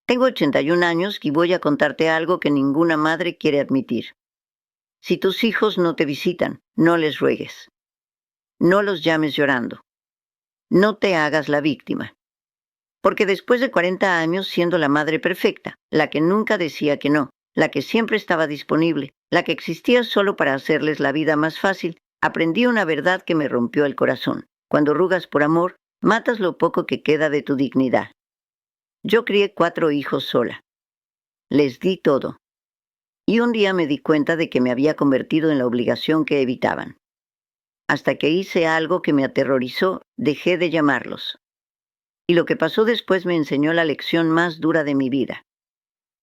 Tengo 81 años y voy a contarte algo que ninguna madre quiere admitir. Si tus hijos no te visitan, no les ruegues. No los llames llorando. No te hagas la víctima. Porque después de 40 años siendo la madre perfecta, la que nunca decía que no, la que siempre estaba disponible, la que existía solo para hacerles la vida más fácil, aprendí una verdad que me rompió el corazón. Cuando rugas por amor, matas lo poco que queda de tu dignidad. Yo crié 4 hijos sola. Les di todo. Y un día me di cuenta de que me había convertido en la obligación que evitaban. Hasta que hice algo que me aterrorizó, dejé de llamarlos. Y lo que pasó después me enseñó la lección más dura de mi vida.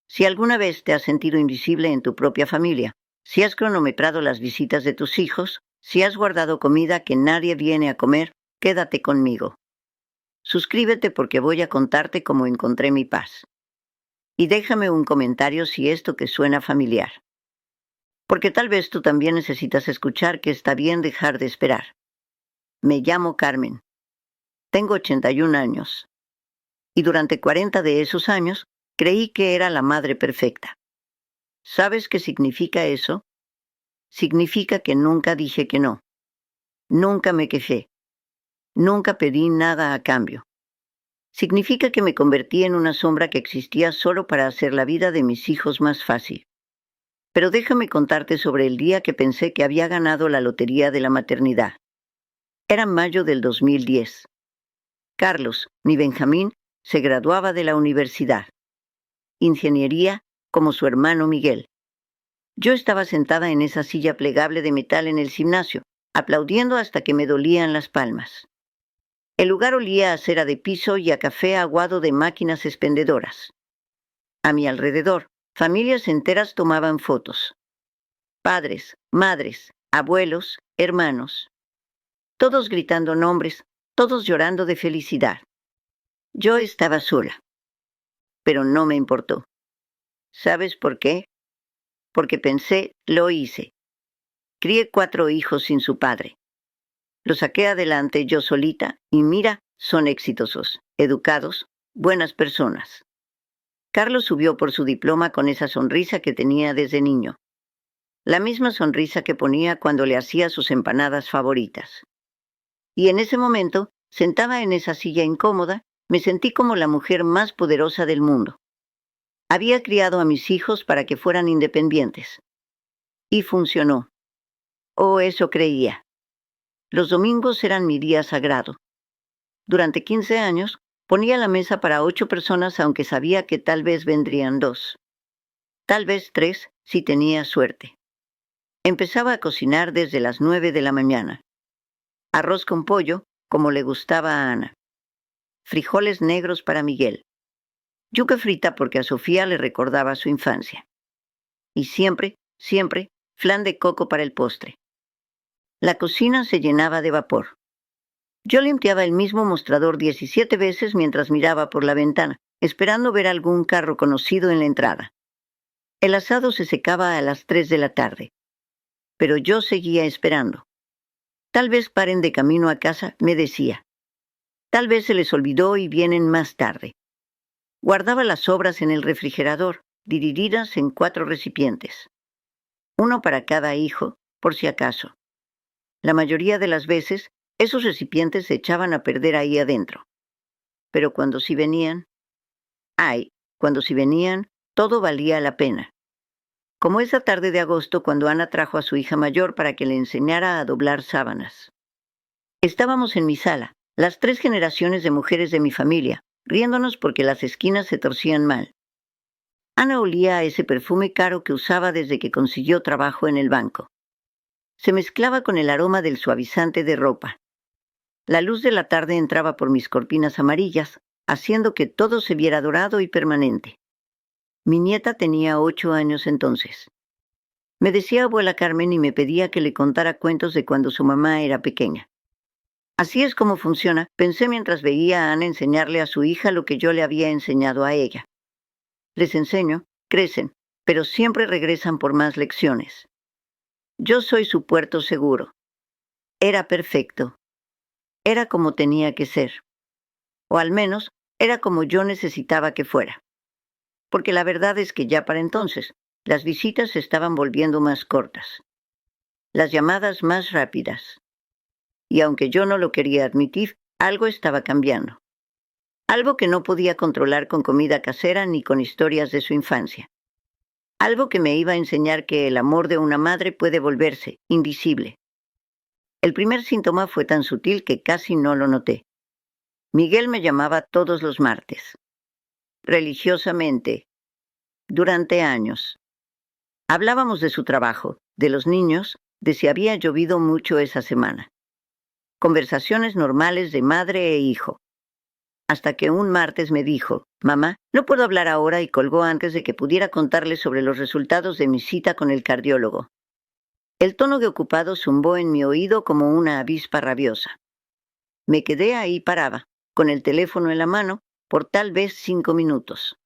Si alguna vez te has sentido invisible en tu propia familia, si has cronometrado las visitas de tus hijos, si has guardado comida que nadie viene a comer, quédate conmigo. Suscríbete porque voy a contarte cómo encontré mi paz. Y déjame un comentario si esto te suena familiar. Porque tal vez tú también necesitas escuchar que está bien dejar de esperar. Me llamo Carmen. Tengo 81 años. Y durante 40 de esos años, creí que era la madre perfecta. ¿Sabes qué significa eso? Significa que nunca dije que no. Nunca me quejé. Nunca pedí nada a cambio. Significa que me convertí en una sombra que existía solo para hacer la vida de mis hijos más fácil. Pero déjame contarte sobre el día que pensé que había ganado la lotería de la maternidad. Era mayo del 2010. Carlos, mi Benjamín, se graduaba de la universidad. Ingeniería, como su hermano Miguel. Yo estaba sentada en esa silla plegable de metal en el gimnasio, aplaudiendo hasta que me dolían las palmas. El lugar olía a cera de piso y a café aguado de máquinas expendedoras. A mi alrededor, familias enteras tomaban fotos. Padres, madres, abuelos, hermanos. Todos gritando nombres, todos llorando de felicidad. Yo estaba sola. Pero no me importó. ¿Sabes por qué? Porque pensé, lo hice. Crié 4 hijos sin su padre. Los saqué adelante yo solita y mira, son exitosos, educados, buenas personas. Carlos subió por su diploma con esa sonrisa que tenía desde niño. La misma sonrisa que ponía cuando le hacía sus empanadas favoritas. Y en ese momento, sentada en esa silla incómoda, me sentí como la mujer más poderosa del mundo. Había criado a mis hijos para que fueran independientes. Y funcionó. O eso creía. Los domingos eran mi día sagrado. Durante 15 años, ponía la mesa para 8 personas aunque sabía que tal vez vendrían 2. Tal vez 3 si tenía suerte. Empezaba a cocinar desde las 9 de la mañana. Arroz con pollo, como le gustaba a Ana. Frijoles negros para Miguel. Yuca frita porque a Sofía le recordaba su infancia. Y siempre, siempre, flan de coco para el postre. La cocina se llenaba de vapor. Yo limpiaba el mismo mostrador 17 veces mientras miraba por la ventana, esperando ver algún carro conocido en la entrada. El asado se secaba a las 3 de la tarde. Pero yo seguía esperando. Tal vez paren de camino a casa, me decía. Tal vez se les olvidó y vienen más tarde. Guardaba las sobras en el refrigerador, divididas en 4 recipientes. Uno para cada hijo, por si acaso. La mayoría de las veces, esos recipientes se echaban a perder ahí adentro. Pero cuando sí venían, todo valía la pena. Como esa tarde de agosto cuando Ana trajo a su hija mayor para que le enseñara a doblar sábanas. Estábamos en mi sala, las 3 generaciones de mujeres de mi familia, riéndonos porque las esquinas se torcían mal. Ana olía a ese perfume caro que usaba desde que consiguió trabajo en el banco. Se mezclaba con el aroma del suavizante de ropa. La luz de la tarde entraba por mis cortinas amarillas, haciendo que todo se viera dorado y permanente. Mi nieta tenía 8 años entonces. Me decía abuela Carmen y me pedía que le contara cuentos de cuando su mamá era pequeña. Así es como funciona, pensé mientras veía a Ana enseñarle a su hija lo que yo le había enseñado a ella. Les enseño, crecen, pero siempre regresan por más lecciones. Yo soy su puerto seguro. Era perfecto. Era como tenía que ser. O al menos, era como yo necesitaba que fuera. porque la verdad es que ya para entonces las visitas se estaban volviendo más cortas, las llamadas más rápidas. Y aunque yo no lo quería admitir, algo estaba cambiando. Algo que no podía controlar con comida casera ni con historias de su infancia. Algo que me iba a enseñar que el amor de una madre puede volverse invisible. El primer síntoma fue tan sutil que casi no lo noté. Miguel me llamaba todos los martes, religiosamente, durante años. Hablábamos de su trabajo, de los niños, de si había llovido mucho esa semana. Conversaciones normales de madre e hijo. Hasta que un martes me dijo, «Mamá, no puedo hablar ahora», y colgó antes de que pudiera contarle sobre los resultados de mi cita con el cardiólogo. El tono de ocupado zumbó en mi oído como una avispa rabiosa. Me quedé ahí parada, con el teléfono en la mano, por tal vez 5 minutos.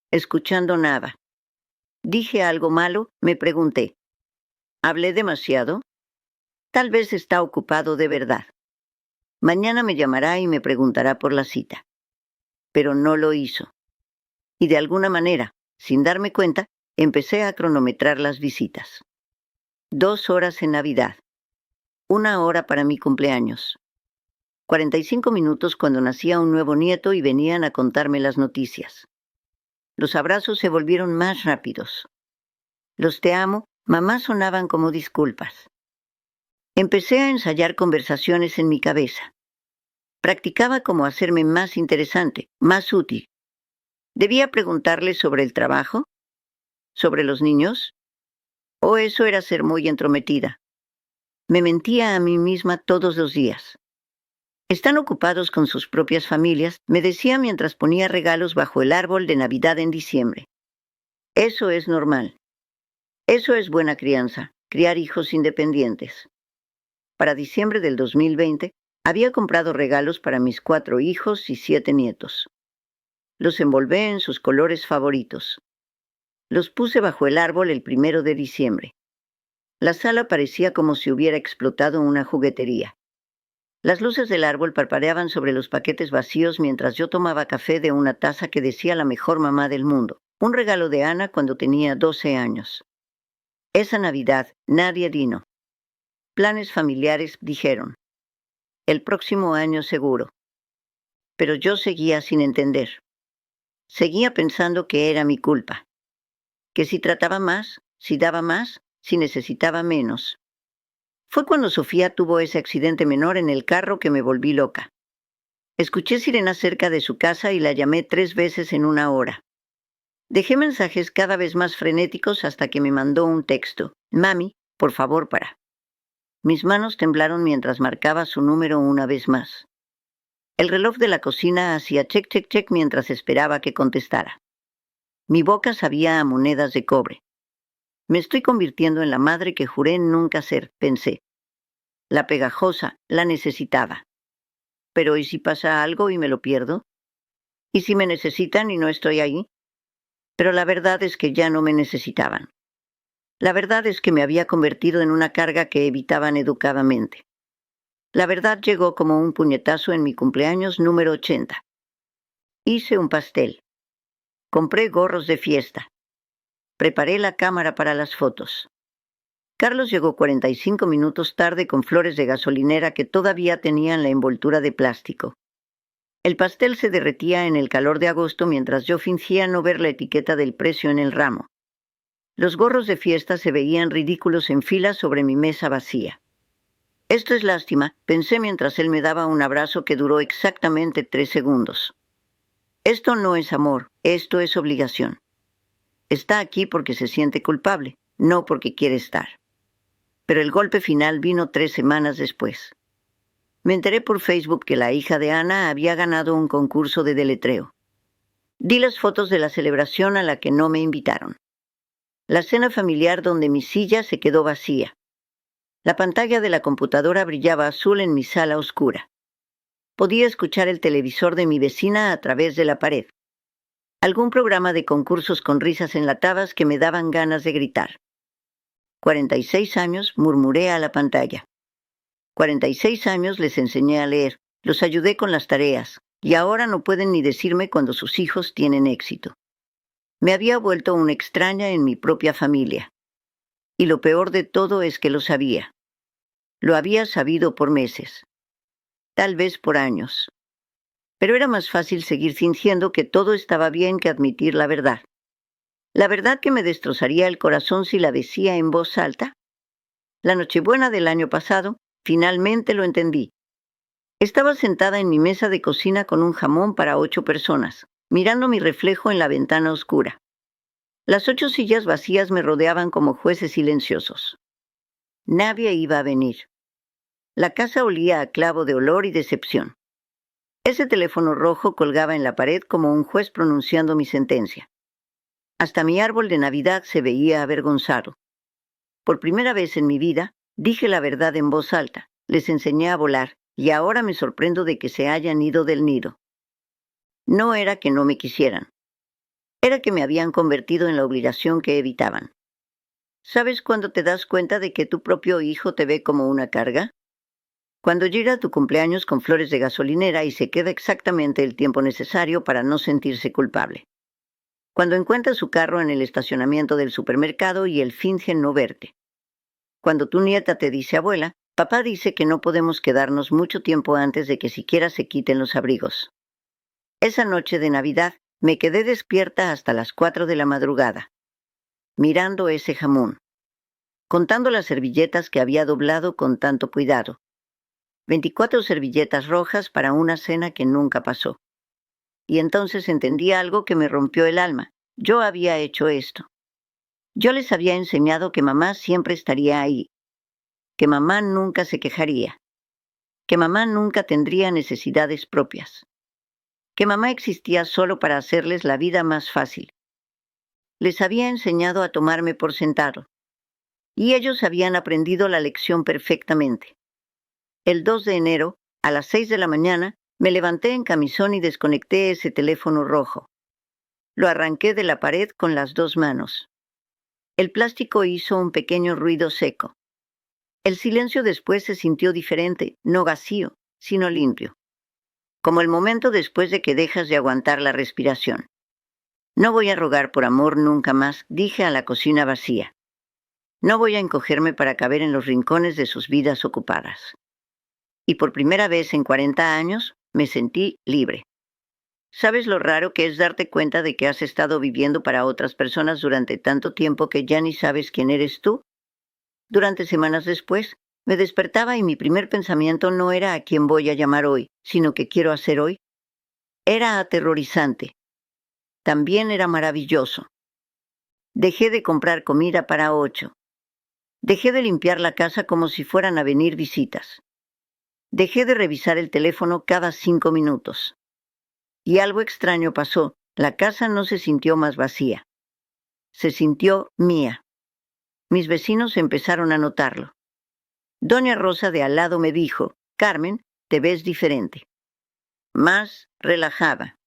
Escuchando nada. Dije algo malo, me pregunté. ¿Hablé demasiado? Tal vez está ocupado de verdad. Mañana me llamará y me preguntará por la cita. Pero no lo hizo. Y de alguna manera, sin darme cuenta, empecé a cronometrar las visitas. 2 horas en Navidad. 1 hora para mi cumpleaños. 45 minutos cuando nacía un nuevo nieto y venían a contarme las noticias. Los abrazos se volvieron más rápidos. Los te amo, mamá sonaban como disculpas. Empecé a ensayar conversaciones en mi cabeza. Practicaba cómo hacerme más interesante, más útil. ¿Debía preguntarle sobre el trabajo? ¿Sobre los niños? ¿O eso era ser muy entrometida? Me mentía a mí misma todos los días. Están ocupados con sus propias familias, me decía mientras ponía regalos bajo el árbol de Navidad en diciembre. Eso es normal. Eso es buena crianza, criar hijos independientes. Para diciembre del 2020, había comprado regalos para mis 4 hijos y 7 nietos. Los envolví en sus colores favoritos. Los puse bajo el árbol el 1 de diciembre. La sala parecía como si hubiera explotado una juguetería. Las luces del árbol parpadeaban sobre los paquetes vacíos mientras yo tomaba café de una taza que decía la mejor mamá del mundo, un regalo de Ana cuando tenía 12 años. Esa Navidad nadie vino. Planes familiares, dijeron. El próximo año seguro. Pero yo seguía sin entender. Seguía pensando que era mi culpa. Que si trataba más, si daba más, si necesitaba menos. Fue cuando Sofía tuvo ese accidente menor en el carro que me volví loca. Escuché sirenas cerca de su casa y la llamé 3 veces en 1 hora. Dejé mensajes cada vez más frenéticos hasta que me mandó un texto. «Mami, por favor, para». Mis manos temblaron mientras marcaba su número una vez más. El reloj de la cocina hacía check, check, check mientras esperaba que contestara. Mi boca sabía a monedas de cobre. Me estoy convirtiendo en la madre que juré nunca ser, pensé. La pegajosa, la necesitaba. Pero ¿y si pasa algo y me lo pierdo? ¿Y si me necesitan y no estoy ahí? Pero la verdad es que ya no me necesitaban. La verdad es que me había convertido en una carga que evitaban educadamente. La verdad llegó como un puñetazo en mi cumpleaños número 80. Hice un pastel. Compré gorros de fiesta. Preparé la cámara para las fotos. Carlos llegó 45 minutos tarde con flores de gasolinera que todavía tenían la envoltura de plástico. El pastel se derretía en el calor de agosto mientras yo fingía no ver la etiqueta del precio en el ramo. Los gorros de fiesta se veían ridículos en fila sobre mi mesa vacía. Esto es lástima, pensé mientras él me daba un abrazo que duró exactamente 3 segundos. Esto no es amor, esto es obligación. Está aquí porque se siente culpable, no porque quiere estar. Pero el golpe final vino 3 semanas después. Me enteré por Facebook que la hija de Ana había ganado un concurso de deletreo. Di las fotos de la celebración a la que no me invitaron. La cena familiar donde mi silla se quedó vacía. La pantalla de la computadora brillaba azul en mi sala oscura. Podía escuchar el televisor de mi vecina a través de la pared. Algún programa de concursos con risas enlatadas que me daban ganas de gritar. 46 años, murmuré a la pantalla. 46 años les enseñé a leer, los ayudé con las tareas, y ahora no pueden ni decirme cuando sus hijos tienen éxito. Me había vuelto una extraña en mi propia familia. Y lo peor de todo es que lo sabía. Lo había sabido por meses, tal vez por años. Pero era más fácil seguir fingiendo que todo estaba bien que admitir la verdad. La verdad que me destrozaría el corazón si la decía en voz alta. La Nochebuena del año pasado, finalmente lo entendí. Estaba sentada en mi mesa de cocina con un jamón para 8 personas, mirando mi reflejo en la ventana oscura. Las 8 sillas vacías me rodeaban como jueces silenciosos. Nadie iba a venir. La casa olía a clavo de olor y decepción. Ese teléfono rojo colgaba en la pared como un juez pronunciando mi sentencia. Hasta mi árbol de Navidad se veía avergonzado. Por primera vez en mi vida, dije la verdad en voz alta, les enseñé a volar, y ahora me sorprendo de que se hayan ido del nido. No era que no me quisieran. Era que me habían convertido en la obligación que evitaban. ¿Sabes cuándo te das cuenta de que tu propio hijo te ve como una carga? Cuando llega tu cumpleaños con flores de gasolinera y se queda exactamente el tiempo necesario para no sentirse culpable. Cuando encuentra su carro en el estacionamiento del supermercado y él finge no verte. Cuando tu nieta te dice, abuela, papá dice que no podemos quedarnos mucho tiempo antes de que siquiera se quiten los abrigos. Esa noche de Navidad me quedé despierta hasta las 4 de la madrugada, mirando ese jamón, contando las servilletas que había doblado con tanto cuidado. 24 servilletas rojas para una cena que nunca pasó. Y entonces entendí algo que me rompió el alma. Yo había hecho esto. Yo les había enseñado que mamá siempre estaría ahí, que mamá nunca se quejaría, que mamá nunca tendría necesidades propias, que mamá existía solo para hacerles la vida más fácil. Les había enseñado a tomarme por sentado, y ellos habían aprendido la lección perfectamente. El 2 de enero, a las 6 de la mañana, me levanté en camisón y desconecté ese teléfono rojo. Lo arranqué de la pared con las 2 manos. El plástico hizo un pequeño ruido seco. El silencio después se sintió diferente, no vacío, sino limpio. Como el momento después de que dejas de aguantar la respiración. No voy a rogar por amor nunca más, dije a la cocina vacía. No voy a encogerme para caber en los rincones de sus vidas ocupadas. Y por primera vez en 40 años, me sentí libre. ¿Sabes lo raro que es darte cuenta de que has estado viviendo para otras personas durante tanto tiempo que ya ni sabes quién eres tú? Durante semanas después, me despertaba y mi primer pensamiento no era a quién voy a llamar hoy, sino qué quiero hacer hoy. Era aterrorizante. También era maravilloso. Dejé de comprar comida para 8. Dejé de limpiar la casa como si fueran a venir visitas. Dejé de revisar el teléfono cada 5 minutos. Y algo extraño pasó. La casa no se sintió más vacía. Se sintió mía. Mis vecinos empezaron a notarlo. Doña Rosa de al lado me dijo, Carmen, te ves diferente. Más relajada.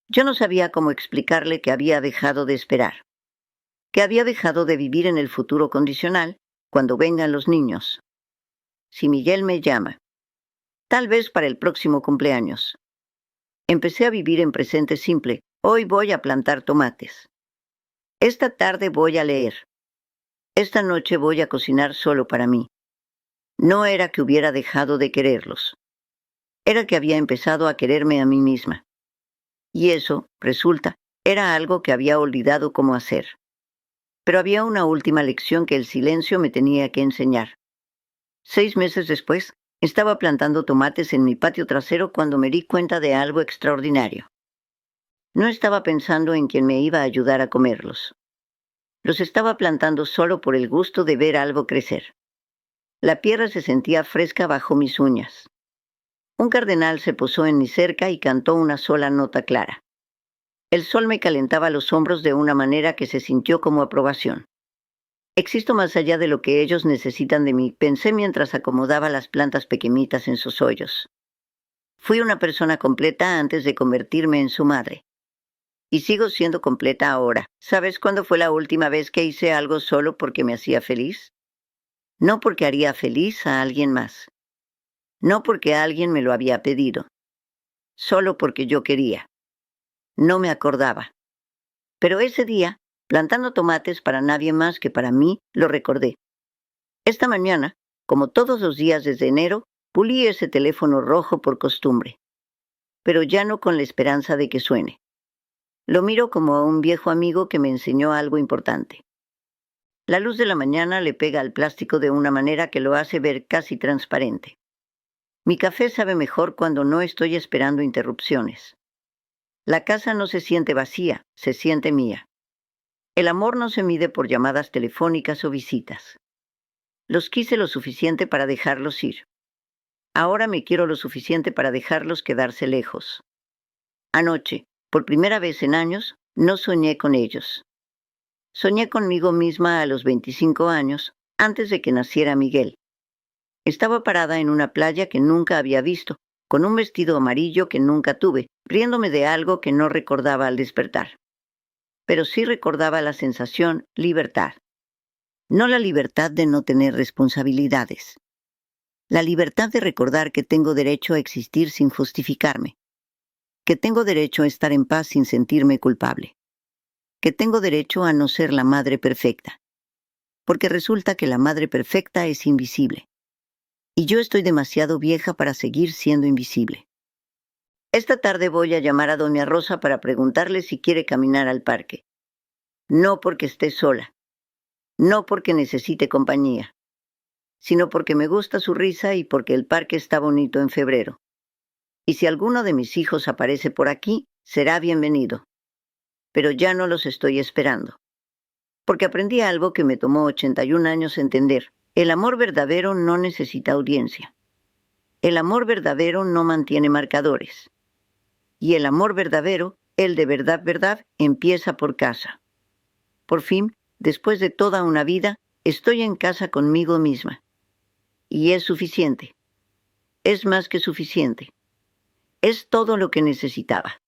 Yo no sabía cómo explicarle que había dejado de esperar. Que había dejado de vivir en el futuro condicional cuando vengan los niños. Si Miguel me llama. Tal vez para el próximo cumpleaños. Empecé a vivir en presente simple. Hoy voy a plantar tomates. Esta tarde voy a leer. Esta noche voy a cocinar solo para mí. No era que hubiera dejado de quererlos. Era que había empezado a quererme a mí misma. Y eso, resulta, era algo que había olvidado cómo hacer. Pero había una última lección que el silencio me tenía que enseñar. 6 meses después, estaba plantando tomates en mi patio trasero cuando me di cuenta de algo extraordinario. No estaba pensando en quién me iba a ayudar a comerlos. Los estaba plantando solo por el gusto de ver algo crecer. La tierra se sentía fresca bajo mis uñas. Un cardenal se posó en mi cerca y cantó una sola nota clara. El sol me calentaba los hombros de una manera que se sintió como aprobación. Existo más allá de lo que ellos necesitan de mí, pensé mientras acomodaba las plantas pequeñitas en sus hoyos. Fui una persona completa antes de convertirme en su madre. Y sigo siendo completa ahora. ¿Sabes cuándo fue la última vez que hice algo solo porque me hacía feliz? No porque haría feliz a alguien más. No porque alguien me lo había pedido. Solo porque yo quería. No me acordaba. Pero ese día, plantando tomates para nadie más que para mí, lo recordé. Esta mañana, como todos los días desde enero, pulí ese teléfono rojo por costumbre, pero ya no con la esperanza de que suene. Lo miro como a un viejo amigo que me enseñó algo importante. La luz de la mañana le pega al plástico de una manera que lo hace ver casi transparente. Mi café sabe mejor cuando no estoy esperando interrupciones. La casa no se siente vacía, se siente mía. El amor no se mide por llamadas telefónicas o visitas. Los quise lo suficiente para dejarlos ir. Ahora me quiero lo suficiente para dejarlos quedarse lejos. Anoche, por primera vez en años, no soñé con ellos. Soñé conmigo misma a los 25 años, antes de que naciera Miguel. Estaba parada en una playa que nunca había visto, con un vestido amarillo que nunca tuve, riéndome de algo que no recordaba al despertar. Pero sí recordaba la sensación libertad. No la libertad de no tener responsabilidades. La libertad de recordar que tengo derecho a existir sin justificarme. Que tengo derecho a estar en paz sin sentirme culpable. Que tengo derecho a no ser la madre perfecta. Porque resulta que la madre perfecta es invisible. Y yo estoy demasiado vieja para seguir siendo invisible. Esta tarde voy a llamar a doña Rosa para preguntarle si quiere caminar al parque. No porque esté sola. No porque necesite compañía. Sino porque me gusta su risa y porque el parque está bonito en febrero. Y si alguno de mis hijos aparece por aquí, será bienvenido. Pero ya no los estoy esperando. Porque aprendí algo que me tomó 81 años entender. El amor verdadero no necesita audiencia. El amor verdadero no mantiene marcadores. Y el amor verdadero, el de verdad, verdad, empieza por casa. Por fin, después de toda una vida, estoy en casa conmigo misma. Y es suficiente. Es más que suficiente. Es todo lo que necesitaba.